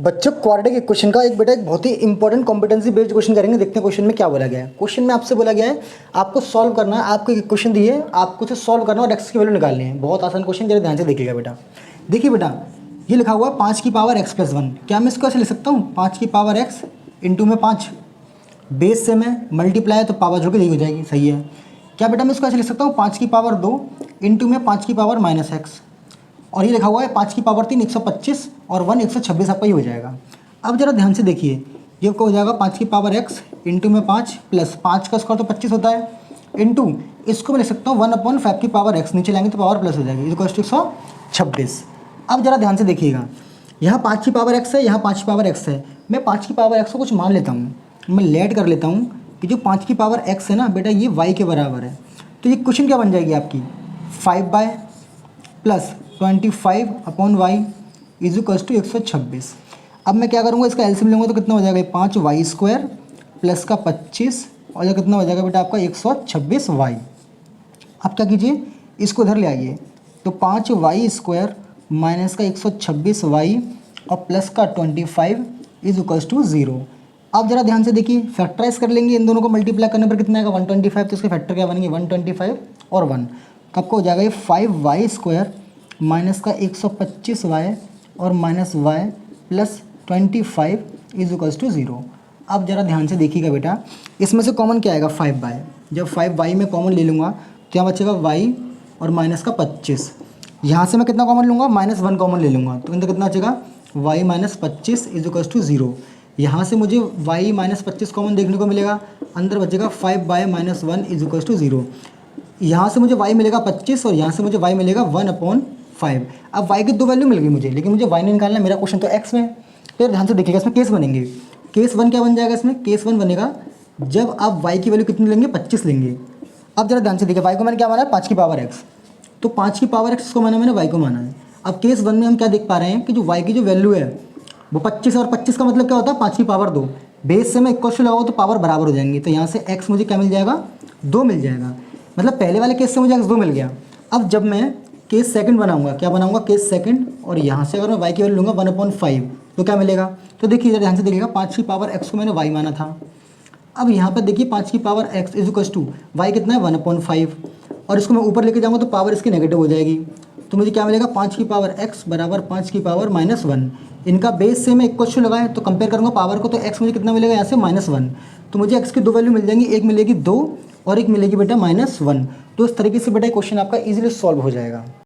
बच्चों quadratic equation का एक बहुत ही इंपॉर्टेंट कॉम्पिटेंसी बेस्ड क्वेश्चन करेंगे। देखते हैं क्वेश्चन में क्या बोला गया है। क्वेश्चन में आपसे बोला गया है आपको सॉल्व करना है, आपको एक इक्वेशन दी है, आपको उसे सॉल्व करना और एक्स की वैल्यू निकालनी है। बहुत आसान क्वेश्चन, जरा ध्यान से देखिएगा बेटा। देखिए बेटा, ये लिखा हुआ है 5 की पावर x प्लस 1। क्या मैं इसको ऐसे लिख सकता हूँ 5 की पावर x इंटू में 5, बेस से मैं मल्टीप्लाई है तो पावर जोड़ के यही हो जाएगी, सही है। क्या बेटा मैं इसको ऐसे लिख सकता हूँ 5 की पावर 2 इंटू में 5 की पावर माइनस x, और ये लिखा हुआ है 5 की पावर 3 125 और 1 126, आपका ये हो जाएगा। अब जरा ध्यान से देखिए, ये आपको हो जाएगा 5 की पावर x इंटू में 5 प्लस 5 का स्क्वायर तो 25 होता है, इंटू इसको मैं लिख सकता हूँ 1/5 की पावर x, नीचे लाएंगे तो पावर प्लस हो जाएगी, इक्वल टू 126। अब जरा ध्यान से देखिएगा, यहाँ 5 की पावर x है, यहाँ 5 की पावर x है। मैं 5 की पावर x को कुछ मान लेता हूँ, मैं लेट कर लेता हूँ कि जो 5 की पावर x है ना बेटा, ये y के बराबर है। तो ये क्वेश्चन क्या बन जाएगी आपकी 5 plus 25/y is equals to 126। अब मैं क्या करूँगा, इसका एलसीएम लूँगा तो कितना हो जाएगा 5y² प्लस का 25 और ये कितना हो जाएगा बेटा आपका 126y। अब क्या कीजिए, इसको इधर ले आइए, तो 5y² माइनस का 126y और प्लस का 25 इज इक्वल्स टू 0। अब जरा ध्यान से देखिए, फैक्टराइज कर लेंगे, इन दोनों को मल्टीप्लाई करने पर कितना आएगा 125, तो इसके फैक्टर क्या बनेंगे 125 और 1। आपको हो जाएगा ये 5y² माइनस का 125y और minus y plus 25 is equals to 0। अब जरा ध्यान से देखिएगा बेटा, इसमें से कॉमन क्या आएगा 5y। जब 5y में कॉमन ले लूँगा तो यहाँ बचेगा y और माइनस का 25। यहाँ से मैं कितना कॉमन लूँगा -1 कॉमन ले लूँगा, तो इनका कितना बचेगा y minus 25 is equals to 0। यहाँ से मुझे y माइनस 25 कॉमन देखने को मिलेगा, अंदर बचेगा 5y minus 1 is equals to 0। यहाँ से मुझे y मिलेगा 25 और यहाँ से मुझे y मिलेगा 1/5। अब y की दो वैल्यू मिल गई मुझे, लेकिन मुझे y नहीं निकालना, मेरा क्वेश्चन तो x में। तो ध्यान से देखिएगा, इसमें केस बनेंगे। केस 1 क्या बन जाएगा, इसमें केस 1 बनेगा जब आप y की वैल्यू कितनी लेंगे 25 लेंगे। अब जरा ध्यान से देखिए, y को मैंने क्या माना है 5 की पावर x, तो 5 की पावर x को माना मैंने y को माना है। अब केस 1 में हम क्या देख पा रहे हैं कि जो y की जो वैल्यू है वो 25 और 25 का मतलब क्या होता है 5 की पावर 2, बेस से मैं इक्वल टू लगाऊँ तो पावर बराबर हो जाएंगी, तो यहाँ से x मुझे क्या मिल जाएगा 2 मिल जाएगा। मतलब पहले वाले केस से मुझे x 2 मिल गया। अब जब मैं केस सेकंड बनाऊंगा, क्या बनाऊंगा केस सेकंड, और यहाँ से अगर मैं y की वैल्यू लूँगा 1/5 तो क्या मिलेगा। तो देखिए ध्यान से देखिएगा, 5 की पावर x को मैंने y माना था। अब यहाँ पर देखिए 5 की power x is equal to y कितना है 1/5, और इसको मैं ऊपर लेके जाऊँगा तो पावर इसकी नेगेटिव हो जाएगी, तो मुझे क्या मिलेगा 5 की पावर x बराबर 5 की पावर -1। इनका बेस से मैं इक्वल टू लगाए तो कंपेयर करूँगा पावर को, तो x मुझे कितना मिलेगा यहाँ से -1। तो मुझे x की दो वैल्यू मिल जाएंगी, एक मिलेगी 2 और एक मिलेगी बेटा -1। तो इस तरीके से बेटा क्वेश्चन आपका इजीली सॉल्व हो जाएगा।